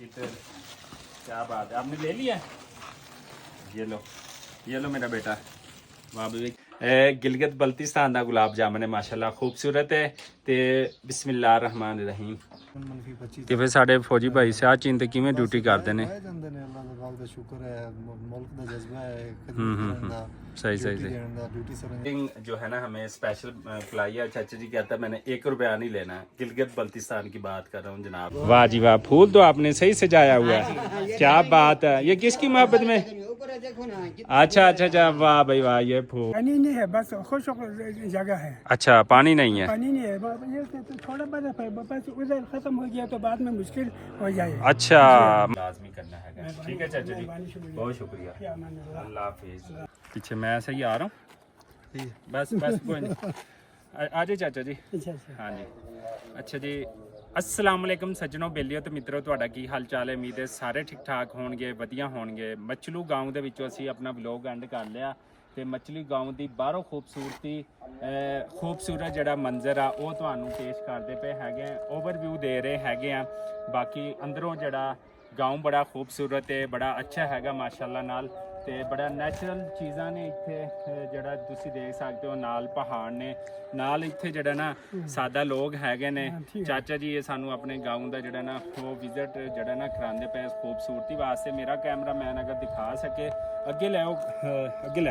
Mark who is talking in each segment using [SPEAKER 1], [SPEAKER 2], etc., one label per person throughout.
[SPEAKER 1] इधर क्या बात है, आपने ले लिया? ये लो मेरा बेटा। वाह भी गिलगित बल्तिस्तान ਦਾ ਗੁਲਾਬ ਜਾਮਨ ਹੈ ਮਾਸ਼ਾਅੱਲਾ ਖੂਬਸੂਰਤ ਹੈ ਤੇ ਬਿਸਮਿਲ੍ਲਾਹਿਰ ਰਹਿਮਾਨ ਰਹੀਮ। ਤੇ ਫਿਰ ਸਾਡੇ ਫੌਜੀ ਭਾਈ ਸਿਆਹ ਚੀਨ ਤੇ ਕਿਵੇਂ ਡਿਊਟੀ ਕਰਦੇ ਨੇ?
[SPEAKER 2] ਜਾਂਦੇ ਨੇ, ਅੱਲਾਹ ਦਾ ਬਹੁਤ ਸ਼ੁਕਰ ਹੈ, ਮੁਲਕ ਦਾ ਜਜ਼ਬਾ ਹੈ ਖਿਦਮਤ ਦਾ।
[SPEAKER 1] सही
[SPEAKER 2] ड्यूटी सर
[SPEAKER 1] जो है ना हमें स्पेशल खिलाई है। चाचा जी कहता है मैंने 1 रुपया नहीं लेना, गिलगित बल्तिस्तान की बात कर रहा हूँ जनाब। वाह जी वाह, फूल तो आपने सही सजाया हुआ है, क्या बात है। ये किसकी मोहब्बत में? अच्छा अच्छा अच्छा, वाह भाई वाह। ये फूल
[SPEAKER 3] पानी नहीं है, बस खुश जगह है।
[SPEAKER 1] अच्छा पानी नहीं है?
[SPEAKER 3] पानी नहीं है, ये तो थोड़ा बर्फ है, बस उधर खत्म हो गया तो बाद में मुश्किल हो जाए।
[SPEAKER 1] अच्छा लाजमी करना है। ठीक है चाचा जी, बहुत शुक्रिया, अल्लाह हाफिज। पीछे मैं सही आ रहा हूँ, बस कोई नहीं। आ जाए चाचा जी। हाँ जी, अच्छा जी। अस्सलाम वालेकुम सज्जनों, बेलियो ਤੇ ਮਿੱਤਰੋ, ਤੁਹਾਡਾ ਕੀ ਹਾਲ ਚਾਲ ਹੈ? ਉਮੀਦ ਹੈ ਸਾਰੇ ਠੀਕ ਠਾਕ ਹੋਣਗੇ, ਵਧੀਆ ਹੋਣਗੇ। ਮਚਲੂ ਗਾਉਂ ਦੇ ਵਿੱਚੋਂ ਅਸੀਂ ਆਪਣਾ ਵਲੌਗ ਐਂਡ ਕਰ ਲਿਆ ਤੇ ਮਚਲੀ ਗਾਉਂ ਦੀ ਬਾਹਰੋਂ ਖੂਬਸੂਰਤ ਜਿਹੜਾ ਮੰਜ਼ਰ ਆ ਉਹ ਤੁਹਾਨੂੰ ਪੇਸ਼ ਕਰਦੇ ਪਏ ਹੈਗੇ ਆ, ਓਵਰਵਿਊ ਦੇ ਰਹੇ ਹੈਗੇ ਆ। ਬਾਕੀ ਅੰਦਰੋਂ ਜਿਹੜਾ ਗਾਉਂ ਬੜਾ ਖੂਬਸੂਰਤ ਹੈ, ਬੜਾ ਅੱਛਾ ਹੈਗਾ ਮਾਸ਼ਾਅੱਲਾ ਨਾਲ, ਤੇ ਬੜਾ ਨੈਚੁਰਲ ਚੀਜ਼ਾਂ ਨੇ ਇੱਥੇ ਜਿਹੜਾ ਤੁਸੀਂ ਦੇਖ ਸਕਦੇ ਹੋ। ਨਾਲ ਪਹਾੜ ਨੇ, ਨਾਲ ਇੱਥੇ ਜਿਹੜਾ ਨਾ ਸਾਦਾ ਲੋਕ ਹੈਗੇ ਨੇ। ਚਾਚਾ ਜੀ ਇਹ ਸਾਨੂੰ ਆਪਣੇ ਗਾਉਂ ਦਾ ਜਿਹੜਾ ਨਾ ਉਹ ਵਿਜ਼ਿਟ ਜਿਹੜਾ ਨਾ ਕਰਾਉਂਦੇ ਪਏ ਇਸ ਖੂਬਸੂਰਤੀ ਵਾਸਤੇ। ਮੇਰਾ ਕੈਮਰਾਮੈਨ ਅਗਰ ਦਿਖਾ ਸਕੇ ਅੱਗੇ ਲੈ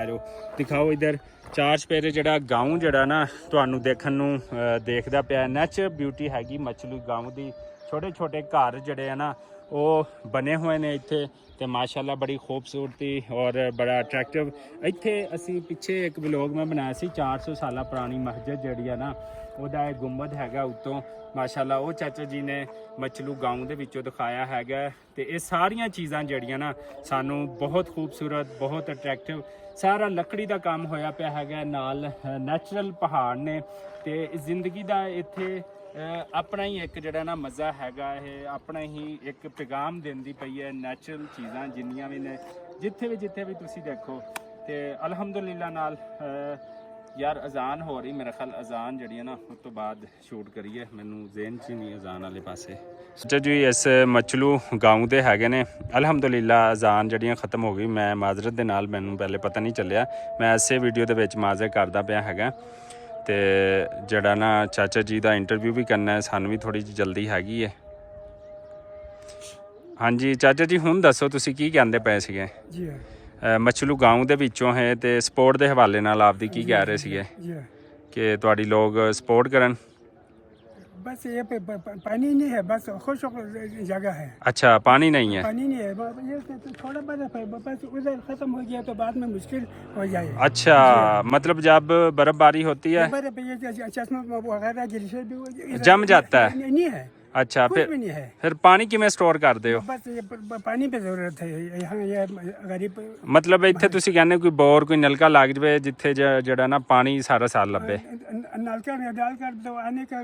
[SPEAKER 1] ਜਾਓ, ਦਿਖਾਓ ਇੱਧਰ। ਚਾਰ ਚਪੇਰੇ ਜਿਹੜਾ ਗਾਉਂ ਜਿਹੜਾ ਨਾ ਤੁਹਾਨੂੰ ਦੇਖਣ ਨੂੰ ਦੇਖਦਾ ਪਿਆ। ਨੈਚੁਰਲ ਬਿਊਟੀ ਹੈਗੀ ਮਚਲੂ ਗਾਉਂ ਦੀ। ਛੋਟੇ ਛੋਟੇ ਘਰ ਜਿਹੜੇ ਆ ਨਾ ਉਹ ਬਣੇ ਹੋਏ ਨੇ ਇੱਥੇ ਤੇ ਮਾਸ਼ਾਅੱਲਾ ਬੜੀ ਖੂਬਸੂਰਤੀ ਔਰ ਬੜਾ ਅਟਰੈਕਟਿਵ। ਇੱਥੇ ਅਸੀਂ ਪਿੱਛੇ ਇੱਕ ਵਲੋਗ ਮੈਂ ਬਣਾਇਆ ਸੀ, 400 ਸਾਲਾ ਪੁਰਾਣੀ ਮਸਜਿਦ ਜਿਹੜੀ ਆ ਨਾ ਉਹਦਾ ਇਹ ਗੁੰਬਦ ਹੈਗਾ ਉੱਤੋਂ ਮਾਸ਼ਾਅੱਲਾ, ਉਹ ਚਾਚਾ ਜੀ ਨੇ ਮਚਲੂ ਗਾਉਂ ਦੇ ਵਿੱਚੋਂ ਦਿਖਾਇਆ ਹੈਗਾ। ਤੇ ਇਹ ਸਾਰੀਆਂ ਚੀਜ਼ਾਂ ਜਿਹੜੀਆਂ ਨਾ ਸਾਨੂੰ ਬਹੁਤ ਖੂਬਸੂਰਤ, ਬਹੁਤ ਅਟਰੈਕਟਿਵ, ਸਾਰਾ ਲੱਕੜੀ ਦਾ ਕੰਮ ਹੋਇਆ ਪਿਆ ਹੈਗਾ, ਨਾਲ ਨੈਚੁਰਲ ਪਹਾੜ ਨੇ। ਤੇ ਜ਼ਿੰਦਗੀ ਦਾ ਇੱਥੇ ਆਪਣਾ ਹੀ ਇੱਕ ਜਿਹੜਾ ਨਾ ਮਜ਼ਾ ਹੈਗਾ, ਇਹ ਆਪਣਾ ਹੀ ਇੱਕ ਪੈਗਾਮ ਦਿੰਦੀ ਪਈ ਹੈ। ਨੈਚੁਰਲ ਚੀਜ਼ਾਂ ਜਿੰਨੀਆਂ ਵੀ ਨੇ ਜਿੱਥੇ ਵੀ ਤੁਸੀਂ ਦੇਖੋ। ਤੇ ਅਲਹਮਦੁਲਿਲਾ ਨਾਲ ਯਾਰ ਅਜ਼ਾਨ ਹੋ ਰਹੀ, ਮੇਰੇ ਖਿਆਲ ਅਜ਼ਾਨ ਜਿਹੜੀ ਹੈ ਨਾ ਉਸ ਤੋਂ ਬਾਅਦ ਸ਼ੂਟ ਕਰੀਏ, ਮੈਨੂੰ ਜ਼ਿਹਨ 'ਚ ਨਹੀਂ ਅਜ਼ਾਨ ਵਾਲੇ ਪਾਸੇ। ਚਾਚਾ ਜੀ ਇਸ ਮਚਲੂ ਗਾਉਂ ਦੇ ਹੈਗੇ ਨੇ। ਅਲਹਮਦੁਲਿਲਾ ਅਜ਼ਾਨ ਜਿਹੜੀਆਂ ਖਤਮ ਹੋ ਗਈ। ਮੈਂ ਮਾਜ਼ਰਤ ਦੇ ਨਾਲ, ਮੈਨੂੰ ਪਹਿਲੇ ਪਤਾ ਨਹੀਂ ਚੱਲਿਆ, ਮੈਂ ਇਸੇ ਵੀਡੀਓ ਦੇ ਵਿੱਚ ਮਾਜ਼ਰ ਕਰਦਾ ਪਿਆ ਹੈਗਾ। ਤੇ ਜਿਹੜਾ ਨਾ ਚਾਚਾ ਜੀ ਦਾ ਇੰਟਰਵਿਊ ਵੀ ਕਰਨਾ ਹੈ, ਸਾਨੂੰ ਵੀ ਥੋੜੀ ਜਿਹੀ ਜਲਦੀ ਹੈਗੀ ਹੈ। ਹਾਂਜੀ ਚਾਚਾ ਜੀ, ਹੁਣ ਦੱਸੋ ਤੁਸੀਂ ਕੀ ਕਹਿੰਦੇ ਪਏ ਸੀਗੇ?
[SPEAKER 3] ਜੀ
[SPEAKER 1] ਮਚਲੂ ਗਾਉਂ ਦੇ ਵਿੱਚੋਂ ਹੈ ਤੇ ਸਪੋਰਟ ਦੇ ਹਵਾਲੇ ਨਾਲ ਆਪਦੀ ਕੀ ਕਹਿ ਰਹੇ ਸੀਗੇ ਕਿ ਤੁਹਾਡੀ ਲੋਕ ਸਪੋਰਟ ਕਰਨ?
[SPEAKER 3] बस ये पानी नहीं है, बस खुश जगह है।
[SPEAKER 1] अच्छा पानी नहीं है?
[SPEAKER 3] पानी नहीं है, ये तो थोड़ा बर्फ है, बस उधर खत्म हो गया तो बाद में मुश्किल हो जाए।
[SPEAKER 1] अच्छा मतलब जब बर्फबारी होती है
[SPEAKER 3] चश्मा वगैरह ग्लेशियर भी
[SPEAKER 1] जम जाता है?
[SPEAKER 3] नहीं है।
[SPEAKER 1] अच्छा फिर पानी किमें स्टोर करते हो?
[SPEAKER 3] बस ये पानी पे जरूरत है यहाँ, ये गरीब
[SPEAKER 1] मतलब ਇੱਥੇ ਤੁਸੀਂ ਕਹਿੰਦੇ ਕੋਈ ਬੋਰ, ਕੋਈ ਨਲਕਾ ਲੱਗ ਜਵੇ ਜਿੱਥੇ ਜਿਹੜਾ ਨਾ ਪਾਣੀ ਸਾਰਾ ਸਾਲ ਲੱਭੇ?
[SPEAKER 3] नलका डाल कर तो आने का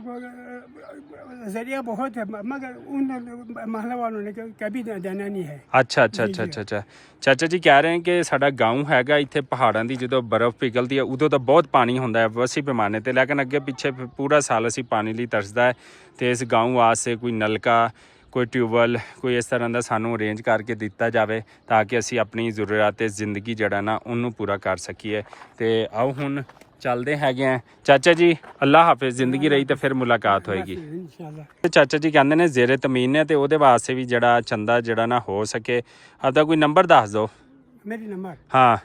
[SPEAKER 3] जरिया बहुत है, मगर उन महल्ला वालों ने कभी देना नहीं है।
[SPEAKER 1] अच्छा ਚਾਚਾ ਜੀ ਕਹਿ ਰਹੇ ਹਨ ਕਿ ਸਾਡਾ ਗਾਉਂ ਹੈਗਾ, ਇੱਥੇ ਪਹਾੜਾਂ ਦੀ ਜਦੋਂ ਬਰਫ਼ ਪਿਘਲਦੀ ਹੈ ਉਦੋਂ ਤਾਂ ਬਹੁਤ ਪਾਣੀ ਹੁੰਦਾ ਹੈ ਵਸੀ ਪੈਮਾਨੇ ਤੇ, ਲੇਕਿਨ ਅੱਗੇ ਪਿੱਛੇ ਪੂਰਾ ਸਾਲ ਅਸੀਂ ਪਾਣੀ ਲਈ ਤਰਸਦਾ ਹੈ। ਤੇ ਇਸ ਗਾਉਂ ਵਾਸਤੇ ਕੋਈ ਨਲਕਾ, ਕੋਈ ਟਿਊਬਵੈੱਲ, ਕੋਈ ਇਸ ਤਰ੍ਹਾਂ ਦਾ ਸਾਨੂੰ ਅਰੇਂਜ ਕਰਕੇ ਦਿੱਤਾ ਜਾਵੇ ਤਾਂ ਕਿ ਅਸੀਂ ਆਪਣੀ ਜ਼ਰੂਰਤ ਜ਼ਿੰਦਗੀ ਜਿਹੜਾ ਨਾ ਉਹਨੂੰ ਪੂਰਾ ਕਰ ਸਕੀਏ। ਤੇ ਆਓ ਹੁਣ ਚੱਲਦੇ ਹੈਗੇ ਆ। ਚਾਚਾ ਜੀ ਅੱਲਾ ਹਾਫਿਜ਼, ਜ਼ਿੰਦਗੀ ਰਹੀ ਤੇ ਫਿਰ ਮੁਲਾਕਾਤ ਹੋਏਗੀ। ਚਾਚਾ ਜੀ ਕਹਿੰਦੇ ਨੇ ਜ਼ੇਰੇ ਤਮੀਨ ਨੇ ਤੇ ਉਹਦੇ ਵਾਸਤੇ ਵੀ ਜਿਹੜਾ ਚੰਦਾ ਜਿਹੜਾ ਨਾ ਹੋ ਸਕੇ, ਆਪਦਾ ਕੋਈ ਨੰਬਰ ਦੱਸ ਦਿਓ।
[SPEAKER 3] मेरी नंबर
[SPEAKER 1] हाँ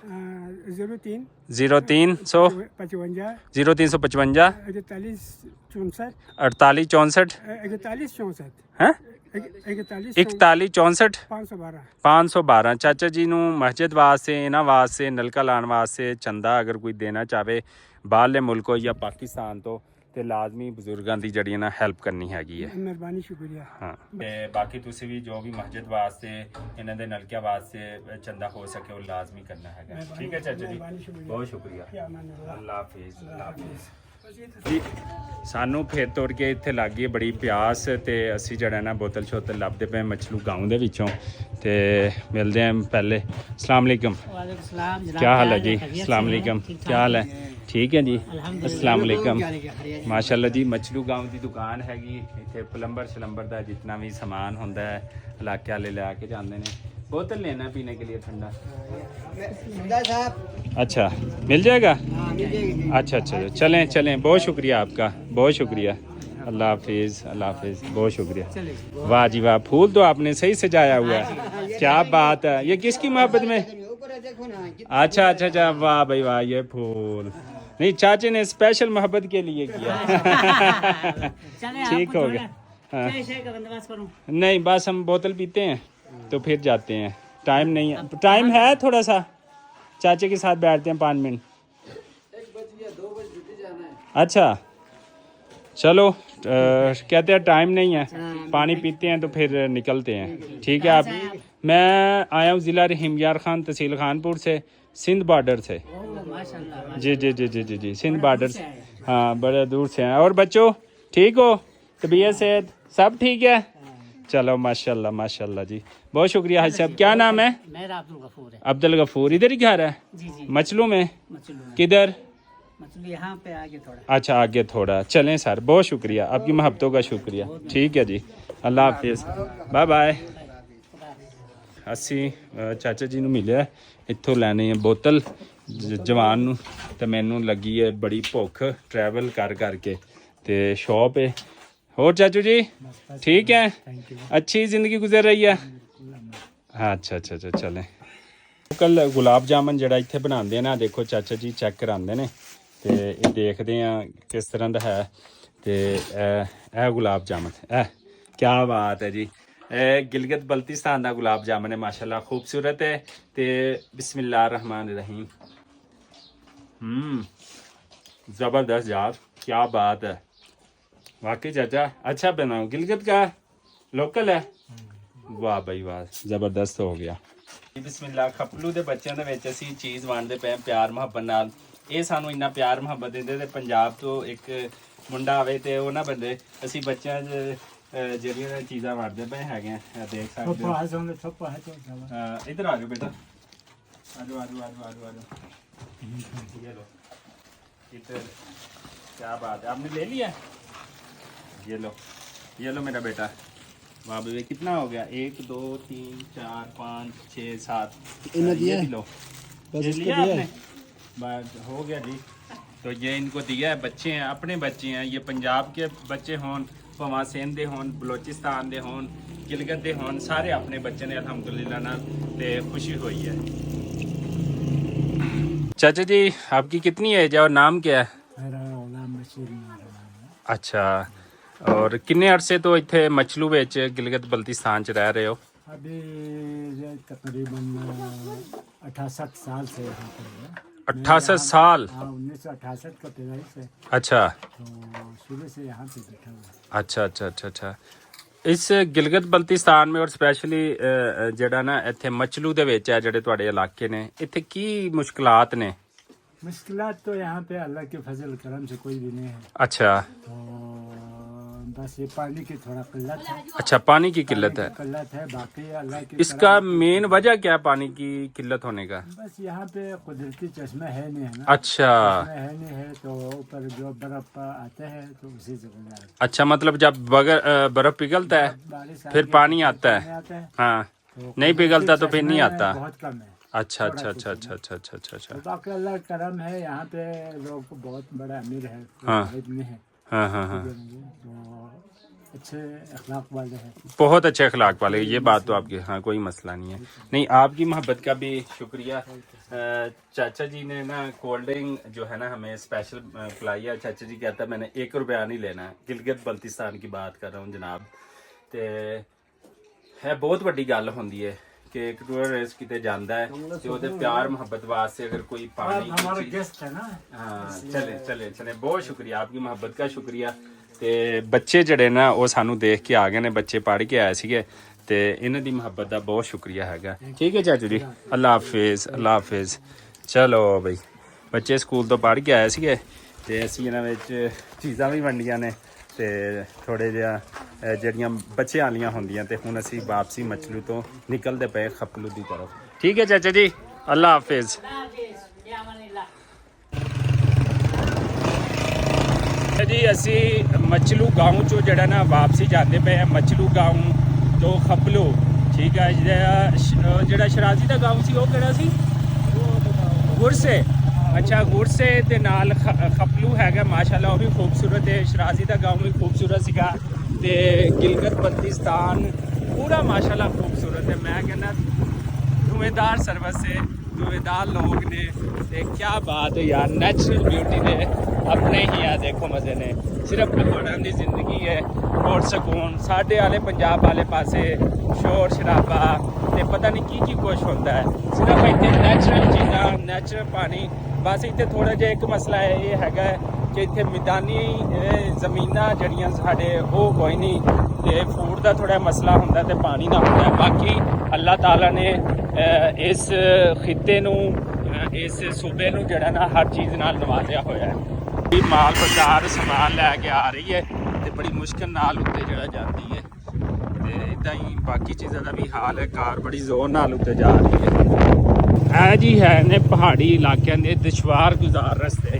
[SPEAKER 3] 03
[SPEAKER 1] 0355 0355
[SPEAKER 3] 48 64
[SPEAKER 1] हैं 41 64
[SPEAKER 3] 512।
[SPEAKER 1] 512। ਚਾਚਾ ਜੀ ਨੂੰ ਮਸਜਿਦ ਵਾਸਤੇ, ਇਹਨਾਂ ਵਾਸਤੇ, ਨਲਕਾ ਲਾਉਣ ਵਾਸਤੇ ਚੰਦਾ ਅਗਰ ਕੋਈ ਦੇਣਾ ਚਾਹਵੇ ਬਾਹਰਲੇ ਮੁਲਕੋਂ ਜਾਂ ਪਾਕਿਸਤਾਨ ਤੋਂ ਤੇ ਲਾਜ਼ਮੀ ਬਜ਼ੁਰਗਾਂ ਦੀ ਜਿਹੜੀ ਨਾ ਹੈਲਪ ਕਰਨੀ ਹੈਗੀ ਹੈ।
[SPEAKER 3] ਮਿਹਰਬਾਨੀ, ਸ਼ੁਕਰੀਆ।
[SPEAKER 1] ਹਾਂ ਤੇ ਬਾਕੀ ਤੁਸੀਂ ਵੀ ਜੋ ਵੀ ਮਸਜਿਦ ਵਾਸਤੇ, ਇਹਨਾਂ ਦੇ ਨਲਕਿਆਂ ਵਾਸਤੇ ਚੰਦਾ ਹੋ ਸਕੇ ਉਹ ਲਾਜ਼ਮੀ ਕਰਨਾ ਹੈਗਾ। ਠੀਕ ਹੈ ਚਾਚਾ ਜੀ, ਬਹੁਤ ਸ਼ੁਕਰੀਆ, ਅੱਲਾ ਹਾਫਿਜ਼। ਜੀ ਸਾਨੂੰ ਫਿਰ ਤੁਰ ਕੇ ਇੱਥੇ ਲੱਗ ਗਈ ਬੜੀ ਪਿਆਸ ਤੇ ਅਸੀਂ ਜਿਹੜਾ ਨਾ ਬੋਤਲ ਸ਼ੋਤਲ ਲੱਭਦੇ ਪਏ ਮਛਲੂ ਗਾਉਂ ਦੇ ਵਿੱਚੋਂ ਤੇ ਮਿਲਦੇ ਆਂ ਪਹਿਲੇ। अस्सलाम वालेकुम, क्या हाल है जी? अस्सलाम वालेकुम, क्या हाल है? ठीक है जी, अस्सलाम वालेकुम। माशाल्लाह जी मछलू गांव ਦੀ ਦੁਕਾਨ ਹੈਗੀ ਇੱਥੇ ਪਲੰਬਰ ਦਾ ਜਿੰਨਾ ਵੀ ਸਮਾਨ ਹੁੰਦਾ ਹੈ ਇਲਾਕੇ ਵਾਲੇ ਲੈ ਕੇ ਜਾਂਦੇ ਨੇ। बोतल लेना पीने के लिए ठंडा अच्छा मिल जाएगा? अच्छा अच्छा चलें चलें, बहुत शुक्रिया आपका, बहुत शुक्रिया। अल्लाह हाफिज़, अल्लाह हाफिज़, बहुत शुक्रिया। वाह जी वाह, फूल तो आपने सही सजाया हुआ है, क्या बात है। ये किसकी मोहब्बत में? अच्छा अच्छा अच्छा, वाह भाई वाह, ये फूल नहीं चाचे ने स्पेशल मोहब्बत के लिए किया। ठीक हो गया। हाँ। नहीं बस हम बोतल पीते हैं तो फिर जाते हैं, टाइम नहीं है, टाइम है थोड़ा सा, चाचे के साथ बैठते हैं 5 मिनट। अच्छा चलो कहते हैं टाइम नहीं है, पानी पीते हैं तो फिर निकलते हैं। ठीक है। आप मैं आया हूँ ज़िला रहीम यार खान, तहसील खानपुर से, सिंध बॉर्डर से। जी जी जी जी जी जी सिंध बॉर्डर से, हाँ बड़े दूर से हैं। और बच्चों ठीक हो, तबीयत सेहत सब ठीक है? चलो माशाल्लाह माशाल्लाह जी, बहुत शुक्रिया हाजी साहब। क्या नाम है?
[SPEAKER 4] मेरा अब्दुल गफूर है।
[SPEAKER 1] अब्दुल गफूर, इधर ही घर है?
[SPEAKER 4] जी जी।
[SPEAKER 1] मछलू में?
[SPEAKER 4] मछलू में।
[SPEAKER 1] किधर?
[SPEAKER 4] मछलू यहाँ पे आगे थोड़ा।
[SPEAKER 1] अच्छा आगे थोड़ा, चलें सर, बहुत शुक्रिया आपकी मोहब्बतों का शुक्रिया। ठीक है जी, अल्लाह हाफिज़, बाय बाय। ਅਸੀਂ ਚਾਚਾ ਜੀ ਨੂੰ ਮਿਲਿਆ, ਇੱਥੋਂ ਲੈਣੀ ਹੈ ਬੋਤਲ ਜਵਾਨ ਨੂੰ, ਤੇ ਮੈਨੂੰ ਲੱਗੀ ਹੈ ਬੜੀ ਭੁੱਖ ਟਰੈਵਲ ਕਰ ਕਰਕੇ, ਤੇ ਸ਼ੌਪ ਹੈ। और चाचू जी ठीक है? अच्छी ज़िंदगी गुजर रही है? हाँ अच्छा अच्छा अच्छा चलें। कल गुलाब जामुन ਜਿਹੜਾ ਇੱਥੇ ਬਣਾਉਂਦੇ ਨੇ, ਦੇਖੋ ਚਾਚਾ ਜੀ ਚੈੱਕ ਕਰਾਉਂਦੇ ਨੇ ਤੇ ਇਹ ਦੇਖਦੇ ਆ ਕਿਸ ਤਰ੍ਹਾਂ ਦਾ ਹੈ। ਤੇ ਇਹ ਗੁਲਾਬ ਜਾਮਨ, ਇਹ ਕੀ ਬਾਤ ਹੈ ਜੀ। ਇਹ ਗਿਲਗਿਤ ਬਲਤਿਸਤਾਨ ਦਾ ਗੁਲਾਬ ਜਾਮਨ ਹੈ, ਮਾਸ਼ਾਅੱਲਾ ਖੂਬਸੂਰਤ ਹੈ। ਤੇ ਬਿਸਮਿल्लाह रहमान रहीम, ज़बरदस्त यार, क्या बात है वाकई चाचा, अच्छा बनाओ। गिलगित का लोकल है? वाह भाई वाह, ਜ਼ਬਰਦਸਤ ਹੋ ਗਿਆ। ਬਿਸਮਿਲ੍ਲਾ। ਖਪਲੂ ਦੇ ਬੱਚਿਆਂ ਦੇ ਵਿੱਚ ਅਸੀਂ ਚੀਜ਼ ਵੰਡਦੇ ਪਏ ਪਿਆਰ ਮੁਹੱਬਤ ਨਾਲ। ਇਹ ਸਾਨੂੰ ਇੰਨਾ ਪਿਆਰ ਮੁਹੱਬਤ ਦਿੰਦੇ ਤੇ ਪੰਜਾਬ ਤੋਂ ਇੱਕ ਮੁੰਡਾ ਆਵੇ ਤੇ ਉਹ ਨਾ ਬੰਦੇ, ਅਸੀਂ ਬੱਚਿਆਂ 'ਚ ਜਿਹੜੀਆਂ ਚੀਜ਼ਾਂ ਵੰਡਦੇ ਪਏ ਹੈਗੇ ਆ, ਦੇਖ ਸਕਦੇ ਹੋ। इधर आ जाओ बेटा, आ जाओ आ जाओ आ जाओ आ जाओ आ जाओ। ये लो, इधर क्या बात है, आपने ले लिया? ये लो मेरा बेटा। वाह भाई कितना हो गया? 1 2 3 4 5 6 7, ये भी लो। ये लिया आपने? बस हो गया जी। तो ये इनको दिया है, बच्चे हैं, अपने बच्चे हैं। ये पंजाब के बच्चे होन, भावें सिंध दे होन, बलोचिस्तान दे होन, गिलगित दे होन, सारे अपने बच्चे ने अल्हम्दुलिल्लाह नाल ते खुशी हुई है। चाचा जी आपकी कितनी एज है और नाम क्या है? अच्छा, और किन्ने अरसे तो इत्थे मछलू विच गिलगित बल्तिस्तान च रह रहे हो?
[SPEAKER 5] अभी तकरीबन 68 साल से यहाँ पर है।
[SPEAKER 1] 68 साल?
[SPEAKER 5] हाँ, 1968 का पैदाइश है,
[SPEAKER 1] अच्छा
[SPEAKER 5] तो शुरू से यहाँ पे बैठा हुआ।
[SPEAKER 1] अच्छा अच्छा अच्छा अच्छा। इस गिलगित बल्तिस्तान में और स्पैशली ਜਿਹੜਾ ਨਾ ਇੱਥੇ ਮਛਲੂ ਦੇ ਵਿੱਚ ਹੈ ਜਿਹੜੇ ਤੁਹਾਡੇ ਇਲਾਕੇ ਨੇ, ਇੱਥੇ ਕੀ ਮੁਸ਼ਕਲਾਤ ਨੇ?
[SPEAKER 5] मुश्किलात तो यहाँ पे अल्लाह के फजल करम से कोई भी नहीं है,
[SPEAKER 1] अच्छा
[SPEAKER 5] तो बस ये पानी की थोड़ा किल्लत है।
[SPEAKER 1] अच्छा, पानी की किल्लत है।
[SPEAKER 5] किल्लत है, बाकी अल्लाह की
[SPEAKER 1] इसका मेन वजह क्या है पानी की किल्लत होने का?
[SPEAKER 5] बस यहाँ पे कुदरती चश्मा है नहीं, है ना।
[SPEAKER 1] अच्छा
[SPEAKER 5] चश्मा है नहीं है, तो ऊपर जो बर्फ आते हैं तो उसी से गुजारा है।
[SPEAKER 1] अच्छा, मतलब जब बर्फ पिघलता है
[SPEAKER 5] बारिश
[SPEAKER 1] फिर पानी आता है?
[SPEAKER 5] आता है,
[SPEAKER 1] हाँ,
[SPEAKER 5] तो
[SPEAKER 1] नहीं पिघलता तो फिर
[SPEAKER 5] चश्मा
[SPEAKER 1] नहीं आता।
[SPEAKER 5] बहुत कम है।
[SPEAKER 1] अच्छा अच्छा अच्छा अच्छा अच्छा अच्छा अच्छा अच्छा।
[SPEAKER 5] तो बाकी अल्लाह का करम है, यहाँ पे लोग बहुत बड़ा अमीर है,
[SPEAKER 1] हाँ।
[SPEAKER 5] गरीब नहीं है,
[SPEAKER 1] हाँ हाँ हाँ,
[SPEAKER 5] तो अच्छे अखलाक वाले हैं।
[SPEAKER 1] बहुत अच्छे अखलाक वाले, ये बात तो आपकी, हाँ कोई मसला नहीं है। नहीं, आपकी मोहब्बत का भी शुक्रिया। चाचा जी ने ना कोल्ड ड्रिंक जो है ना हमें स्पेशल पिलाई है। चाचा जी कहता है मैंने 1 रुपया नहीं लेना है। गिलगित बल्तिस्तान की बात कर रहा हूँ जनाब। तो है बहुत बड़ी गल होंदी है कि एक टूरिस्ट किते जाता है तो ਉਹਦੇ प्यार मोहब्बत वास्ते अगर कोई पानी की
[SPEAKER 5] हमारा
[SPEAKER 1] चीज़-
[SPEAKER 5] गेस्ट है ना।
[SPEAKER 1] हाँ चले चले चले, बहुत शुक्रिया आपकी मोहब्बत का शुक्रिया। ਤੇ ਬੱਚੇ ਜਿਹੜੇ ਨਾ ਉਹ ਸਾਨੂੰ ਦੇਖ ਕੇ ਆ ਗਏ ਨੇ, ਬੱਚੇ ਪੜ੍ਹ ਕੇ ਆਏ ਸੀਗੇ ਤੇ ਇਹਨਾਂ ਦੀ ਮੁਹੱਬਤ ਦਾ ਬਹੁਤ ਸ਼ੁਕਰੀਆ ਹੈਗਾ। ਠੀਕ ਹੈ ਚਾਚੂ ਜੀ, ਅੱਲਾ ਹਾਫਿਜ਼ ਅੱਲਾ ਹਾਫਿਜ਼। ਚਲੋ ਬਈ, ਬੱਚੇ ਸਕੂਲ ਤੋਂ ਪੜ੍ਹ ਕੇ ਆਏ ਸੀਗੇ ਤੇ ਅਸੀਂ ਇਹਨਾਂ ਵਿੱਚ ਚੀਜ਼ਾਂ ਵੀ ਵੰਡੀਆਂ ਨੇ ਤੇ ਥੋੜੇ ਜਿਹਾ ਜਿਹੜੀਆਂ ਬੱਚਿਆਂ ਵਾਲੀਆਂ ਹੁੰਦੀਆਂ ਤੇ ਹੁਣ ਅਸੀਂ ਵਾਪਸੀ ਮਚਲੂ ਤੋਂ ਨਿਕਲਦੇ ਪਏ ਖਪਲੂ ਦੀ ਤਰਫ। ਠੀਕ ਹੈ ਚਾਚਾ ਜੀ, ਅੱਲਾ ਹਾਫਿਜ਼। ਜੀ ਅਸੀਂ ਮਚਲੂ ਗਾਉਂ ਚੋਂ ਜਿਹੜਾ ਨਾ ਵਾਪਸੀ ਜਾਂਦੇ ਪਏ ਆ ਮਚਲੂ ਗਾਉਂ ਤੋਂ ਖਪਲੂ। ਠੀਕ ਹੈ, ਜਿਹੜਾ ਸ਼ਰਾਜ਼ੀ ਦਾ ਗਾਉਂ ਸੀ ਉਹ ਕਿਹੜਾ ਸੀ? ਗੁਰਸੇ। ਅੱਛਾ, ਗੁਰਸੇ ਦੇ ਨਾਲ ਖਪਲੂ ਹੈਗਾ ਮਾਸ਼ਾਅੱਲਾ, ਉਹ ਵੀ ਖੂਬਸੂਰਤ ਹੈ। ਸ਼ਰਾਜ਼ੀ ਦਾ ਗਾਉਂ ਵੀ ਖੂਬਸੂਰਤ ਸੀਗਾ ਤੇ ਗਿਲਗਿਤ ਬਲਤਿਸਤਾਨ ਪੂਰਾ ਮਾਸ਼ਾਅੱਲਾ ਖੂਬਸੂਰਤ ਹੈ। ਮੈਂ ਕਹਿੰਦਾ ਧੂਏਦਾਰ ਸਰਵਿਸ ਹੈ, ਧੂਏਦਾਰ ਲੋਕ ਨੇ ਤੇ ਕੀ ਬਾਤ ਹੈ ਯਾਰ, ਨੈਚੁਰਲ ਬਿਊਟੀ ਦੇ ਆਪਣੇ ਹੀ ਆ ਦੇਖੋ ਮਜ਼ੇ ਨੇ। ਸਿਰਫ ਪਹਾੜਾਂ ਦੀ ਜ਼ਿੰਦਗੀ ਹੈ ਔਰ ਸਕੂਨ। ਸਾਡੇ ਵਾਲੇ ਪੰਜਾਬ ਵਾਲੇ ਪਾਸੇ ਸ਼ੋਰ ਸ਼ਰਾਬਾ ਤੇ ਪਤਾ ਨਹੀਂ ਕੀ ਕੁਛ ਹੁੰਦਾ ਹੈ। ਸਿਰਫ ਇੱਥੇ ਨੈਚੁਰਲ ਚੀਜ਼ਾਂ, ਨੈਚੁਰਲ ਪਾਣੀ। ਬਸ ਇੱਥੇ ਥੋੜਾ ਜਿਹਾ ਇੱਕ ਮਸਲਾ ਹੈ, ਇਹ ਹੈਗਾ ਕਿ ਇੱਥੇ ਮੈਦਾਨੀ ਜ਼ਮੀਨਾਂ ਜਿਹੜੀਆਂ ਸਾਡੇ ਉਹ ਕੋਈ ਨਹੀਂ ਤੇ ਫੂਡ ਦਾ ਥੋੜਾ ਮਸਲਾ ਹੁੰਦਾ ਤੇ ਪਾਣੀ ਦਾ ਹੁੰਦਾ। ਬਾਕੀ ਅੱਲਾਹ ਤਾਲਾ ਨੇ ਇਸ ਖਿੱਤੇ ਨੂੰ, ਇਸ ਸੂਬੇ ਨੂੰ ਜਿਹੜਾ ਨਾ ਹਰ ਚੀਜ਼ ਨਾਲ ਨਵਾਜ਼ਿਆ ਹੋਇਆ ਹੈ। ਇਹ ਮਾਲ ਬਾਜ਼ਾਰ ਸਮਾਨ ਲੈ ਕੇ ਆ ਰਹੀ ਹੈ ਤੇ ਬੜੀ ਮੁਸ਼ਕਿਲ ਨਾਲ ਉੱਤੇ ਜਿਹੜਾ ਜਾਂਦੀ ਹੈ ਤੇ ਇਦਾਂ ਹੀ ਬਾਕੀ ਚੀਜ਼ਾਂ ਦਾ ਵੀ ਹਾਲ ਹੈ। ਕਾਰ ਬੜੀ ਜ਼ੋਰ ਨਾਲ ਉੱਤੇ ਜਾ ਰਹੀ ਹੈ। ਇਹ ਜੀ ਹੈ ਨੇ ਪਹਾੜੀ ਇਲਾਕਿਆਂ ਦੇ ਦੁਸ਼ਵਾਰ ਗੁਜ਼ਾਰ ਰਸਤੇ।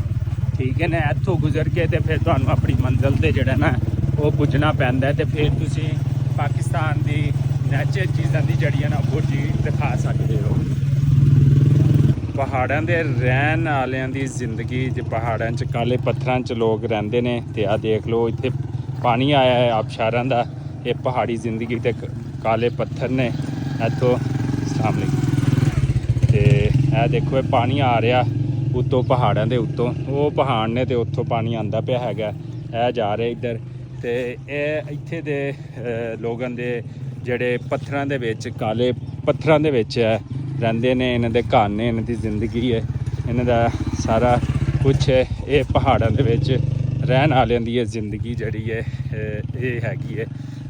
[SPEAKER 1] ਠੀਕ ਹੈ ਨਾ, ਇੱਥੋਂ ਗੁਜ਼ਰ ਕੇ ਤੇ ਫਿਰ ਤੁਹਾਨੂੰ ਆਪਣੀ ਮੰਜ਼ਿਲ ਤੇ ਜਿਹੜਾ ਨਾ ਉਹ ਪੁੱਜਣਾ ਪੈਂਦਾ ਤੇ ਫਿਰ ਤੁਸੀਂ ਪਾਕਿਸਤਾਨ ਦੀ ਨੈਚੁਰਲ ਚੀਜ਼ਾਂ ਦੀ ਜਿਹੜੀਆਂ ਨਾ ਉਹ ਚੀਜ਼ ਦਿਖਾ ਸਕਦੇ ਹੋ। ਪਹਾੜਾਂ ਦੇ ਰਹਿਣ ਵਾਲਿਆਂ ਦੀ ਜ਼ਿੰਦਗੀ, ਜੇ ਪਹਾੜਾਂ 'ਚ ਕਾਲੇ ਪੱਥਰਾਂ 'ਚ ਲੋਕ ਰਹਿੰਦੇ ਨੇ ਤੇ ਆਹ ਦੇਖ ਲਓ ਇੱਥੇ ਪਾਣੀ ਆਇਆ ਹੈ ਆਬਸ਼ਾਰਾਂ ਦਾ। ਇਹ ਪਹਾੜੀ ਜ਼ਿੰਦਗੀ ਤੇ ਕਾਲੇ ਪੱਥਰ ਨੇ ਇੱਥੋਂ ਸਾਹਮਣੇ ਤੇ ਇਹ ਦੇਖੋ ਇਹ ਪਾਣੀ ਆ ਰਿਹਾ ਉੱਤੋਂ ਪਹਾੜਾਂ ਦੇ ਉੱਤੋਂ। ਉਹ ਪਹਾੜ ਨੇ ਤੇ ਉੱਥੋਂ ਪਾਣੀ ਆਂਦਾ ਪਿਆ ਹੈਗਾ, ਇਹ ਜਾ ਰਿਹਾ ਇੱਧਰ। ਤੇ ਇਹ ਇੱਥੇ ਦੇ ਲੋਕਾਂ ਦੇ ਜਿਹੜੇ ਪੱਥਰਾਂ ਦੇ ਵਿੱਚ, ਕਾਲੇ ਪੱਥਰਾਂ ਦੇ ਵਿੱਚ ਰਹਿੰਦੇ ਨੇ, ਇਹਨਾਂ ਦੇ ਘਰ ਨੇ, ਇਹਨਾਂ ਦੀ ਜ਼ਿੰਦਗੀ ਹੈ, ਇਹਨਾਂ ਦਾ ਸਾਰਾ ਕੁਛ ਹੈ। ਇਹ ਪਹਾੜਾਂ ਦੇ ਵਿੱਚ ਰਹਿਣ ਵਾਲਿਆਂ ਦੀ ਇਹ ਜ਼ਿੰਦਗੀ ਜਿਹੜੀ ਹੈ ਇਹ ਹੈਗੀ ਹੈ।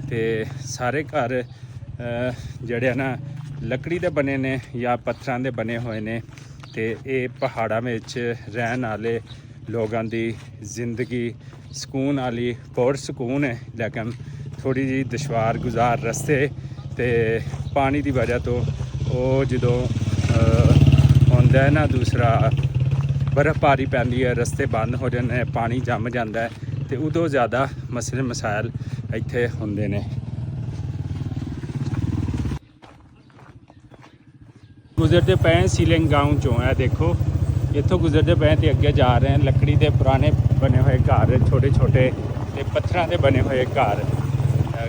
[SPEAKER 1] ਤੇ ਸਾਰੇ ਘਰ ਜਿਹੜੇ ਨਾ ਲੱਕੜੀ ਦੇ ਬਣੇ ਨੇ ਜਾਂ ਪੱਥਰਾਂ ਦੇ ਬਣੇ ਹੋਏ ਨੇ ਤੇ ਇਹ ਪਹਾੜਾਂ ਵਿੱਚ ਰਹਿਣ ਵਾਲੇ ਲੋਕਾਂ ਦੀ ਜ਼ਿੰਦਗੀ ਸਕੂਨ ਵਾਲੀ, ਬਹੁਤ ਸਕੂਨ ਹੈ। ਲੇਕਿਨ ਥੋੜੀ ਜਿਹੀ ਦੁਸ਼ਵਾਰ ਗੁਜ਼ਾਰ ਰਸਤੇ ਤੇ ਪਾਣੀ ਦੀ ਵਜ੍ਹਾ ਤੋਂ ਉਹ ਜਦੋਂ ਹੁੰਦਾ ਹੈ ਨਾ, ਦੂਸਰਾ ਬਰਫ਼ਬਾਰੀ ਪੈਂਦੀ ਹੈ, ਰਸਤੇ ਬੰਦ ਹੋ ਜਾਂਦੇ ਨੇ, ਪਾਣੀ ਜੰਮ ਜਾਂਦਾ ਹੈ ਤੇ ਉਦੋਂ ਜ਼ਿਆਦਾ ਮਸਲੇ ਮਸਾਇਲ ਇੱਥੇ ਹੁੰਦੇ ਨੇ। ਗੁਜ਼ਰਦੇ ਪਏ ਸੀਲਿੰਗ ਗਾਉਂ ਚੋਂ, ਇਹ ਦੇਖੋ ਇੱਥੋਂ ਗੁਜ਼ਰਦੇ ਪਏ ਤੇ ਅੱਗੇ ਜਾ ਰਹੇ ਹਨ। ਲੱਕੜੀ ਦੇ ਪੁਰਾਣੇ ਬਣੇ ਹੋਏ ਘਰ, ਛੋਟੇ ਛੋਟੇ ਤੇ ਪੱਥਰਾਂ ਦੇ ਬਣੇ ਹੋਏ ਘਰ,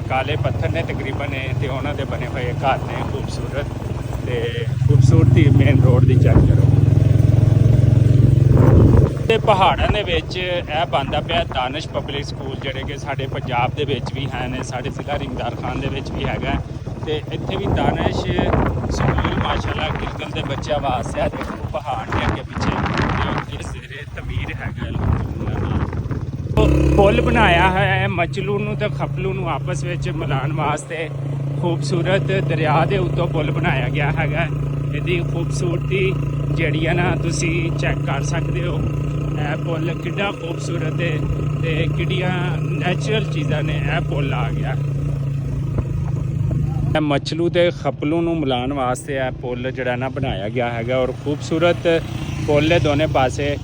[SPEAKER 1] ਕਾਲੇ ਪੱਥਰ ਨੇ ਤਕਰੀਬਨ ਤੇ ਉਹਨਾਂ ਦੇ ਬਣੇ ਹੋਏ ਘਰ ਨੇ ਖੂਬਸੂਰਤ। ਤੇ ਖੂਬਸੂਰਤੀ ਮੇਨ ਰੋਡ ਦੀ ਚੈੱਕ ਕਰੋ। ਤੇ ਪਹਾੜਾਂ ਦੇ ਵਿੱਚ ਇਹ ਬਣਦਾ ਪਿਆ ਦਾਨਿਸ਼ ਪਬਲਿਕ ਸਕੂਲ, ਜਿਹੜੇ ਕਿ ਸਾਡੇ ਪੰਜਾਬ ਦੇ ਵਿੱਚ ਵੀ ਹਨ, ਸਾਡੇ ਜ਼ਿਲ੍ਹਾ ਰਿੰਗਦਾਰ ਖਾਨ ਦੇ ਵਿੱਚ ਵੀ ਹੈਗਾ ਤੇ ਇੱਥੇ ਵੀ ਦਾਨਿਸ਼ ਸਕੂਲ ਮਾਸ਼ਾਅੱਲਾ ਗਿਲਗਿਤ ਦੇ ਬੱਚਿਆਂ ਵਾਸਤੇ ਆ। ਦੇਖੋ ਪਹਾੜ ਦੇ ਅੱਗੇ ਪਿੱਛੇ ਇਹ ਜ਼ੇਰੇ ਤਮੀਰ ਹੈਗਾ। ਪੁੱਲ ਬਣਾਇਆ ਹੈ ਮਚਲੂ ਨੂੰ ਤੇ ਖਪਲੂ ਨੂੰ ਆਪਸ ਵਿੱਚ ਮਿਲਾਉਣ ਵਾਸਤੇ। ਖੂਬਸੂਰਤ ਦਰਿਆ ਦੇ ਉੱਤੋਂ ਪੁੱਲ ਬਣਾਇਆ ਗਿਆ ਹੈਗਾ। ਇਹਦੀ ਖੂਬਸੂਰਤੀ ਜਿਹੜੀ ਹੈ ਨਾ ਤੁਸੀਂ ਚੈੱਕ ਕਰ ਸਕਦੇ ਹੋ। ਇਹ ਪੁੱਲ ਕਿੱਡਾ ਖੂਬਸੂਰਤ ਹੈ ਤੇ ਕਿੱਡੀਆਂ ਨੈਚੁਰਲ ਚੀਜ਼ਾਂ ਨੇ ਇਹ ਪੁੱਲ ਆ ਗਿਆ। ਮਚਲੂ ਤੇ ਖਪਲੂ ਨੂੰ ਮਿਲਾਉਣ ਵਾਸਤੇ ਇਹ ਪੁੱਲ ਜਿਹੜਾ ਨਾ ਬਣਾਇਆ ਗਿਆ ਹੈਗਾ ਔਰ ਖੂਬਸੂਰਤ ਪੁੱਲ ਦੋਨੇ ਪਾਸੇ।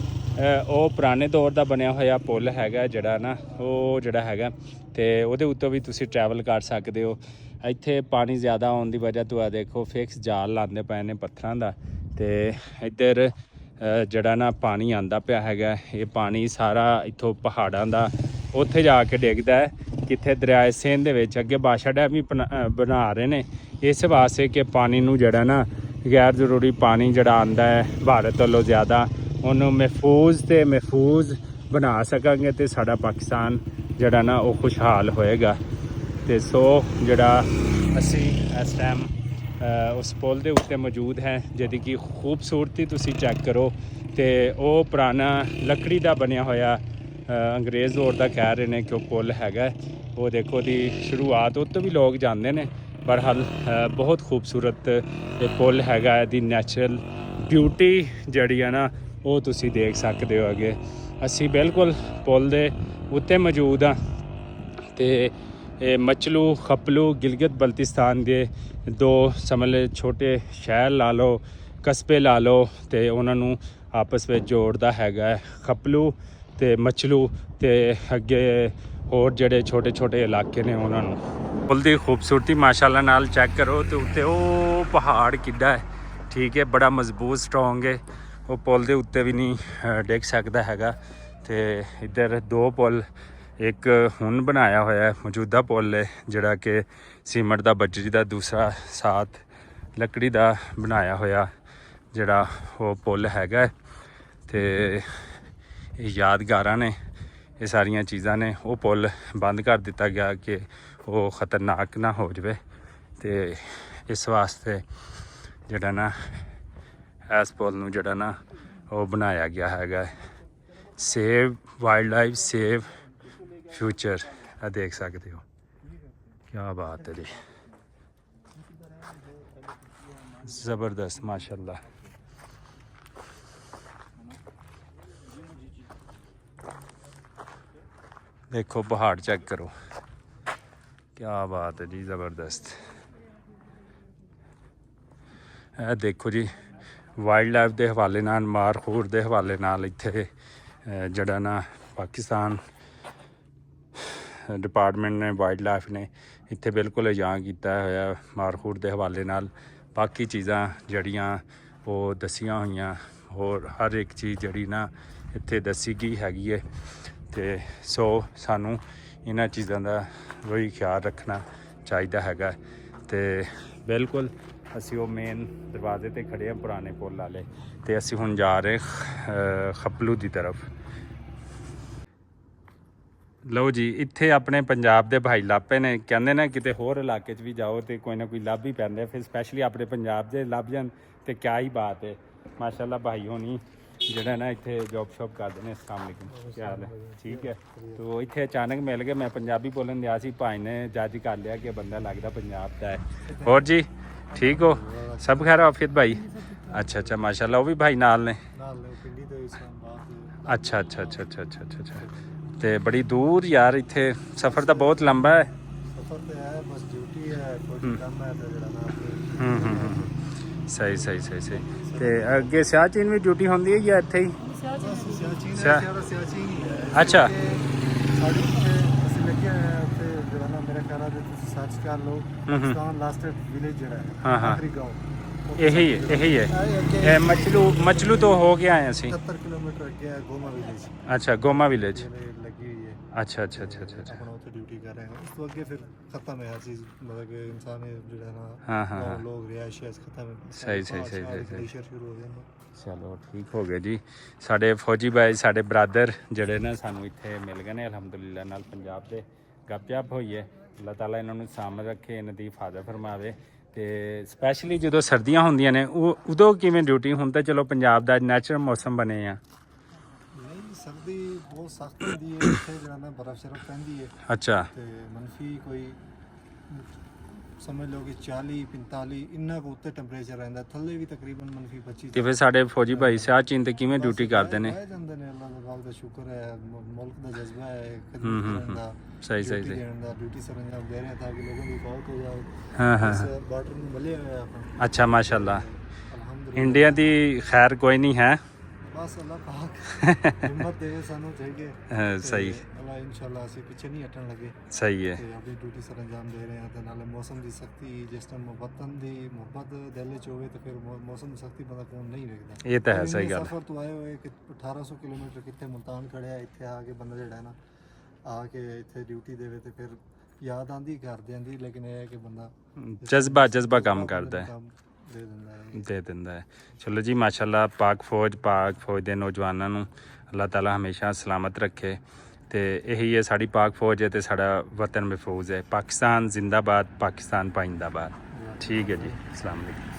[SPEAKER 1] ਉਹ ਪੁਰਾਣੇ ਦੌਰ ਦਾ ਬਣਿਆ ਹੋਇਆ ਪੁੱਲ ਹੈਗਾ ਜਿਹੜਾ ਨਾ, ਉਹ ਜਿਹੜਾ ਹੈਗਾ ਤੇ ਉਹਦੇ ਉੱਤੋਂ ਵੀ ਤੁਸੀਂ ਟਰੈਵਲ ਕਰ ਸਕਦੇ ਹੋ। ਇੱਥੇ ਪਾਣੀ ਜ਼ਿਆਦਾ ਆਉਣ ਦੀ ਵਜ੍ਹਾ ਤੋਂ ਆ ਦੇਖੋ ਫਿਕਸ ਜਾਲ ਲਾਉਂਦੇ ਪਏ ਨੇ ਪੱਥਰਾਂ ਦਾ ਤੇ ਇੱਧਰ ਜਿਹੜਾ ਨਾ ਪਾਣੀ ਆਂਦਾ ਪਿਆ ਹੈਗਾ। ਇਹ ਪਾਣੀ ਸਾਰਾ ਇੱਥੋਂ ਪਹਾੜਾਂ ਦਾ ਉੱਥੇ ਜਾ ਕੇ ਡਿੱਗਦਾ ਹੈ ਕਿੱਥੇ ਦਰਿਆਏ ਸਿੰਧ ਦੇ ਵਿੱਚ। ਅੱਗੇ ਬਾਸ਼ਾ ਡੈਮ ਵੀ ਬਣਾ ਰਹੇ ਨੇ ਇਸ ਵਾਸਤੇ ਕਿ ਪਾਣੀ ਨੂੰ ਜਿਹੜਾ ਨਾ ਗੈਰ ਜ਼ਰੂਰੀ ਪਾਣੀ ਜਿਹੜਾ ਆਂਦਾ ਹੈ ਭਾਰਤ ਵੱਲੋਂ ਜ਼ਿਆਦਾ, ਉਹਨੂੰ ਮਹਿਫੂਜ਼ ਬਣਾ ਸਕਾਂਗੇ ਤੇ ਸਾਡਾ ਪਾਕਿਸਤਾਨ ਜਿਹੜਾ ਨਾ ਉਹ ਖੁਸ਼ਹਾਲ ਹੋਏਗਾ। ਤੇ ਸੋ ਜਿਹੜਾ ਅਸੀਂ ਇਸ ਟਾਈਮ ਉਸ ਪੁੱਲ ਦੇ ਉੱਤੇ ਮੌਜੂਦ ਹੈ ਜਿਹਦੀ ਕਿ ਖੂਬਸੂਰਤੀ ਤੁਸੀਂ ਚੈੱਕ ਕਰੋ। ਤੇ ਉਹ ਪੁਰਾਣਾ ਲੱਕੜੀ ਦਾ ਬਣਿਆ ਹੋਇਆ ਅੰਗਰੇਜ਼ ਦੌਰ ਦਾ ਕਹਿ ਰਹੇ ਨੇ ਕਿ ਉਹ ਪੁੱਲ ਹੈਗਾ। ਉਹ ਦੇਖੋ ਦੀ ਸ਼ੁਰੂਆਤ ਉੱਤੋਂ ਵੀ ਲੋਕ ਜਾਂਦੇ ਨੇ। ਬਹਰਹਾਲ ਬਹੁਤ ਖੂਬਸੂਰਤ ਇਹ ਪੁੱਲ ਹੈਗਾ। ਇਹਦੀ ਨੈਚੁਰਲ ਬਿਊਟੀ ਜਿਹੜੀ ਹੈ ਨਾ ਉਹ ਤੁਸੀਂ ਦੇਖ ਸਕਦੇ ਹੋ ਅੱਗੇ। ਅਸੀਂ ਬਿਲਕੁਲ ਪੁਲ ਦੇ ਉੱਤੇ ਮੌਜੂਦ ਹਾਂ ਤੇ ਇਹ ਮਚਲੂ ਖਪਲੂ ਗਿਲਗਿਤ ਬਲਤਿਸਤਾਨ ਦੇ ਦੋ ਸਮਲੇ ਛੋਟੇ ਸ਼ਹਿਰ ਲਾ ਲਓ, ਕਸਬੇ ਲਾ ਲਓ, ਤੇ ਉਹਨਾਂ ਨੂੰ ਆਪਸ ਵਿੱਚ ਜੋੜਦਾ ਹੈਗਾ ਖਪਲੂ ਤੇ ਮਚਲੂ, ਤੇ ਅੱਗੇ ਹੋਰ ਜਿਹੜੇ ਛੋਟੇ ਛੋਟੇ ਇਲਾਕੇ ਨੇ ਉਹਨਾਂ ਨੂੰ। ਪੁਲ ਦੀ ਖੂਬਸੂਰਤੀ ਮਾਸ਼ਾਅੱਲਾ ਨਾਲ ਚੈੱਕ ਕਰੋ, ਤੇ ਉੱਤੇ ਉਹ ਪਹਾੜ ਕਿੱਡਾ ਹੈ, ਠੀਕ ਹੈ, ਬੜਾ ਮਜ਼ਬੂਤ ਸਟਰੋਂਗ ਹੈ, ਉਹ ਪੁਲ ਦੇ ਉੱਤੇ ਵੀ ਨਹੀਂ ਡਿੱਗ ਸਕਦਾ ਹੈਗਾ। ਤੇ ਇੱਧਰ ਦੋ ਪੁਲ, ਇੱਕ ਹੁਣ ਬਣਾਇਆ ਹੋਇਆ ਮੌਜੂਦਾ ਪੁਲ ਹੈ ਜਿਹੜਾ ਕਿ ਸੀਮੈਂਟ ਦਾ ਬੱਜਰੀ ਦਾ, ਦੂਸਰਾ ਸਾਥ ਲੱਕੜੀ ਦਾ ਬਣਾਇਆ ਹੋਇਆ ਜਿਹੜਾ ਉਹ ਪੁਲ ਹੈਗਾ। ਤੇ ਇਹ ਯਾਦਗਾਰਾਂ ਨੇ, ਇਹ ਸਾਰੀਆਂ ਚੀਜ਼ਾਂ ਨੇ। ਉਹ ਪੁਲ ਬੰਦ ਕਰ ਦਿੱਤਾ ਗਿਆ ਕਿ ਉਹ ਖਤਰਨਾਕ ਨਾ ਹੋ ਜਾਵੇ, ਤੇ ਇਸ ਵਾਸਤੇ ਜਿਹੜਾ ਨਾ ਇਸ ਪੁਲ ਨੂੰ ਜਿਹੜਾ ਨਾ ਉਹ ਬਣਾਇਆ ਗਿਆ ਹੈਗਾ। Save wildlife, save future. ਇਹ ਦੇਖ ਸਕਦੇ ਹੋ, ਕੀ ਬਾਤ ਹੈ ਜੀ, ਜ਼ਬਰਦस्त माशाल्लाह। देखो पहाड़ चेक करो, क्या बात है जी, ज़बरदस्त। ਇਹ ਦੇਖੋ ਜੀ ਵਾਈਲਡ ਲਾਈਫ ਦੇ ਹਵਾਲੇ ਨਾਲ, ਮਾਰਖੂਰ ਦੇ ਹਵਾਲੇ ਨਾਲ ਇੱਥੇ ਜਿਹੜਾ ਨਾ ਪਾਕਿਸਤਾਨ ਡਿਪਾਰਟਮੈਂਟ ਨੇ, ਵਾਈਲਡ ਲਾਈਫ ਨੇ ਇੱਥੇ ਬਿਲਕੁਲ ਇਜਾਂ ਕੀਤਾ ਹੋਇਆ ਮਾਰਖੂਰ ਦੇ ਹਵਾਲੇ ਨਾਲ। ਬਾਕੀ ਚੀਜ਼ਾਂ ਜਿਹੜੀਆਂ ਉਹ ਦੱਸੀਆਂ ਹੋਈਆਂ, ਹੋਰ ਹਰ ਇੱਕ ਚੀਜ਼ ਜਿਹੜੀ ਨਾ ਇੱਥੇ ਦੱਸੀ ਗਈ ਹੈਗੀ ਹੈ। ਤੇ ਸੋ ਸਾਨੂੰ ਇਹਨਾਂ ਚੀਜ਼ਾਂ ਦਾ ਵੀ ਖਿਆਲ ਰੱਖਣਾ ਚਾਹੀਦਾ ਹੈਗਾ। ਤੇ ਬਿਲਕੁਲ ਅਸੀਂ ਉਹ ਮੇਨ ਦਰਵਾਜ਼ੇ ਤੇ ਖੜੇ ਹਾਂ ਪੁਰਾਣੇ ਪੁਲ ਵਾਲੇ, ਤੇ ਅਸੀਂ ਹੁਣ ਜਾ ਰਹੇ ਖਪਲੂ ਦੀ ਤਰਫ। ਲਓ ਜੀ, ਇੱਥੇ ਆਪਣੇ ਪੰਜਾਬ ਦੇ ਭਾਈ ਲਾਪੇ ਨੇ, ਕਹਿੰਦੇ ਨੇ ਕਿਤੇ ਹੋਰ ਇਲਾਕੇ 'ਚ ਵੀ ਜਾਓ ਤੇ ਕੋਈ ਨਾ ਕੋਈ ਲੱਭ ਹੀ ਪੈਂਦਾ, ਫਿਰ ਸਪੈਸ਼ਲੀ ਆਪਣੇ ਪੰਜਾਬ ਦੇ ਲੱਭ ਜਾਣ ਤੇ ਕਿਆ ਹੀ ਬਾਤ ਹੈ। ਮਾਸ਼ਾਅੱਲਾ ਭਾਈ ਹੋਣੀ ਜਿਹੜਾ ਨਾ ਇੱਥੇ ਜੋਬ ਸ਼ੋਪ ਕਰਦੇ ਨੇ। अस्सलाम वालेकुम, ਕੀ ਹਾਲ ਹੈ? ਠੀਕ ਹੈ। ਤੋ ਇੱਥੇ ਅਚਾਨਕ ਮਿਲ ਗਏ, ਮੈਂ ਪੰਜਾਬੀ ਬੋਲਣ ਦਿਆ ਸੀ, ਭਾਈ ਨੇ ਜੱਜ ਕਰ ਲਿਆ ਕਿ ਬੰਦਾ ਲੱਗਦਾ ਪੰਜਾਬ ਦਾ ਹੈ। ਹੋਰ ਜੀ ਠੀਕ ਹੋ? ਸਭ ਖੈਰ ਆਫੀਅਤ ਭਾਈ? ਅੱਛਾ ਅੱਛਾ ਮਾਸ਼ਾਅੱਲਾ, ਉਹ ਵੀ ਭਾਈ ਨਾਲ ਨੇ? ਅੱਛਾ ਅੱਛਾ ਅੱਛਾ ਅੱਛਾ ਅੱਛਾ ਅੱਛਾ ਅੱਛਾ। ਤੇ ਬੜੀ ਦੂਰ ਯਾਰ, ਇੱਥੇ ਸਫ਼ਰ ਤਾਂ ਬਹੁਤ ਲੰਬਾ ਹੈ।
[SPEAKER 2] ਸਫ਼ਰ ਤੇ ਹੈ, ਬਸ ਡਿਊਟੀ ਹੈ, ਕੋਈ ਕੰਮ ਹੈ ਤੇ ਜਿਹੜਾ ਨਾ
[SPEAKER 1] ਸਹੀ ਸਹੀ ਸਹੀ ਸਹੀ। ਤੇ ਅੱਗੇ ਸਿਆਚੀਨ ਵੀ ਡਿਊਟੀ ਹੁੰਦੀ ਹੈ ਜਾਂ ਇੱਥੇ ਹੀ?
[SPEAKER 2] ਸਿਆਚੀਨ ਹੀ ਹੈ।
[SPEAKER 1] ਅੱਛਾ।
[SPEAKER 2] ਸਾਡੇ ਅਸੀਂ ਲੱਗੇ ਹੋਏ ਹਾਂ ਉੱਥੇ ਜਿਹੜਾ ਨਾ, ਮੇਰੇ ਖਿਆਲ ਨਾਲ ਤੁਸੀਂ ਸਰਚ ਕਰ ਲਓ, ਪਾਕਿਸਤਾਨ ਲਾਸਟਡ ਵਿਲੇਜ ਜਿਹੜਾ ਹੈ, ਆਖਰੀ ਗਾँव ਇਹੀ ਹੈ। ਇਹ ਮਚਲੂ ਤੋਂ ਹੋ ਕੇ ਆਏ ਅਸੀਂ। 70 ਕਿਲੋਮੀਟਰ ਅੱਗੇ ਹੈ ਗੋਮਾ ਵਿਲੇਜ।
[SPEAKER 1] ਅੱਛਾ, ਗੋਮਾ ਵਿਲੇਜ
[SPEAKER 2] ਲੱਗੀ ਹੋਈ ਹੈ।
[SPEAKER 1] ਅੱਛਾ ਅੱਛਾ ਅੱਛਾ ਅੱਛਾ ਅੱਛਾ।
[SPEAKER 2] ਆਪਣਾ ਉੱਥੇ ਡਿਊਟੀ ਕਰ ਰਹੇ ਹਾਂ। ਉਸ ਤੋਂ ਅੱਗੇ ਫਿਰ ਖਤਮ ਹੈ ਹਰ ਚੀਜ਼, ਮਤਲਬ ਕਿ ਇਨਸਾਨ ਜਿਹੜਾ
[SPEAKER 1] ਹਾਂ,
[SPEAKER 2] ਨਾ ਲੋਕ ਰਿਹਾਇਸ਼ ਖਤਮ ਹੈ।
[SPEAKER 1] ਸਹੀ ਸਹੀ ਸਹੀ ਸਹੀ।
[SPEAKER 2] ਗਲੇਸ਼ੀਅਰ ਸ਼ੁਰੂ ਹੋ ਜਾਂਦੇ।
[SPEAKER 1] ਚਲੋ ਠੀਕ ਹੋ ਗਏ ਜੀ। ਸਾਡੇ ਫੌਜੀ ਭਾਈ, ਸਾਡੇ ਬਰਾਦਰ ਜਿਹੜੇ ਨਾ ਸਾਨੂੰ ਇੱਥੇ ਮਿਲ ਗਏ ਨੇ ਅਲਹਮਦੁਲਿਲਾ ਨਾਲ, ਪੰਜਾਬ ਦੇ ਗੱਪਜਪ ਹੋਈ ਹੈ। ਅੱਲਾਹ ਤਾਲਾ ਇਹਨਾਂ ਨੂੰ ਸਾਂਭ ਰੱਖੇ, ਇਹਨਾਂ ਦੀ ਹਿਫਾਜ਼ਤ ਫਰਮਾਵੇ। ਤੇ ਸਪੈਸ਼ਲੀ ਜਦੋਂ ਸਰਦੀਆਂ ਹੁੰਦੀਆਂ ਨੇ ਉਦੋਂ ਕਿਵੇਂ ਡਿਊਟੀ? ਹੁਣ ਤਾਂ ਚਲੋ ਪੰਜਾਬ ਦਾ ਨੈਚੁਰਲ ਮੌਸਮ ਬਣੇ ਆ।
[SPEAKER 2] ਨਹੀਂ, ਸਰਦੀ ਬਹੁਤ ਸਖਤ ਹੁੰਦੀ ਹੈ ਇੱਥੇ, ਜਿਹੜਾ ਨਾ ਬਰਫ਼ ਸ਼ਰਫ ਪੈਂਦੀ ਹੈ।
[SPEAKER 1] ਅੱਛਾ।
[SPEAKER 2] ਤੇ ਮਨਫੀ ਕੋਈ ਸਮਝ ਲਓ ਕਿ 40 45 ਇੰਨਾ ਕੁ ਉੱਤੇ ਟੈਂਪਰੇਚਰ ਰਹਿੰਦਾ, ਥੱਲੇ ਵੀ ਤਕਰੀਬਨ ਮਨਫੀ 25।
[SPEAKER 1] ਤੇ ਫਿਰ ਸਾਡੇ ਫੌਜੀ ਭਾਈ ਸਿਆਚੀਨ ਤੇ ਕਿਵੇਂ ਡਿਊਟੀ ਕਰਦੇ ਨੇ?
[SPEAKER 2] ਰਹਿ ਜਾਂਦੇ ਨੇ, ਅੱਲਾਹ ਦਾ ਸ਼ੁਕਰ ਹੈ, ਮੁਲਕ ਦਾ ਜਜ਼ਬਾ ਹੈ ਖਿਦਮਤ ਕਰਨ ਦਾ,
[SPEAKER 1] ਸਹੀ ਸਹੀ ਸਹੀ।
[SPEAKER 2] ਡਿਊਟੀ ਸਰੰਜਾਮ ਦੇ ਰਹੇ ਹਾਂ ਤਾਂ ਕਿ ਲੋਕਾਂ ਦੀ ਫੌਤ ਹੋ ਜਾਏ।
[SPEAKER 1] ਹਾਂ ਹਾਂ।
[SPEAKER 2] ਇਸ ਬਾਰਡਰ ਨੂੰ ਮਿਲੇ ਹੋਇਆ ਆਪਾਂ।
[SPEAKER 1] ਅੱਛਾ ਮਾਸ਼ਾਅੱਲਾ।
[SPEAKER 2] ਅਲਹਮਦੁਲਿਲਾ।
[SPEAKER 1] ਇੰਡੀਆ ਦੀ ਖੈਰ ਕੋਈ ਨਹੀਂ ਹੈ,
[SPEAKER 2] ਬਸ ਅੱਲਾਹ ਪਾਕ ਹਿੰਮਤ ਦੇਵੇ ਸਾਨੂੰ, ਚਾਹੀਏ।
[SPEAKER 1] ਸਹੀ।
[SPEAKER 2] ਅੱਲਾਹ ਇਨਸ਼ਾਅੱਲਾ ਅਸੀਂ ਪਿੱਛੇ ਨਹੀਂ ਹਟਣ ਲੱਗੇ।
[SPEAKER 1] ਸਹੀ ਹੈ।
[SPEAKER 2] ਤੇ ਆਪਣੀ ਡਿਊਟੀ ਸਰ ਅੰਜਾਮ ਦੇ ਰਹੇ ਹਾਂ। ਤੇ ਨਾਲੇ ਮੌਸਮ ਦੀ ਸਖਤੀ, ਜਿਸ ਟਾਈਮ ਵਤਨ ਦੀ ਮੁਹੱਬਤ ਦਿਲ ਵਿੱਚ ਹੋਵੇ ਤੇ ਫਿਰ ਮੌਸਮ ਦੀ ਸਖਤੀ ਬੰਦਾ ਕੌਣ ਨਹੀਂ ਵੇਖਦਾ।
[SPEAKER 1] ਇਹ ਤਾਂ ਹੈ, ਸਹੀ ਗੱਲ।
[SPEAKER 2] ਸਫ਼ਰ ਤੋਂ ਆਏ ਹੋਏ ਕਿ 1800 ਕਿਲੋਮੀਟਰ ਕਿੱਥੇ ਮੁਲਤਾਨ ਖੜਿਆ, ਇੱਥੇ ਆ ਕੇ ਬੰਦਾ ਜਿਹੜਾ ਹੈ ਨਾ ਆ ਕੇ ਇੱਥੇ ਡਿਊਟੀ ਦੇਵੇ ਤੇ ਫਿਰ ਯਾਦ ਆਂਦੀ ਘਰਦਿਆਂ ਦੀ, ਲੇਕਿਨ ਇਹ ਹੈ ਕਿ ਬੰਦਾ
[SPEAKER 1] ਜਜ਼ਬਾ ਕੰਮ ਕਰਦਾ ਹੈ, ਦੇ ਦਿੰਦਾ ਹੈ। ਚਲੋ ਜੀ ਮਾਸ਼ਾਅੱਲਾ, ਪਾਕ ਫੌਜ ਦੇ ਨੌਜਵਾਨਾਂ ਨੂੰ ਅੱਲਾਹ ਤਾਲਾ ਹਮੇਸ਼ਾ ਸਲਾਮਤ ਰੱਖੇ। ਤੇ ਇਹੀ ਹੈ ਸਾਡੀ ਪਾਕ ਫੌਜ ਹੈ ਤੇ ਸਾਡਾ ਵਤਨ ਮਹਿਫੂਜ਼ ਹੈ। ਪਾਕਿਸਤਾਨ ਜ਼ਿੰਦਾਬਾਦ, ਪਾਕਿਸਤਾਨ ਪਾਇੰਦਾਬਾਦ। ਠੀਕ ਹੈ ਜੀ, अस्सलाम वालेकुम।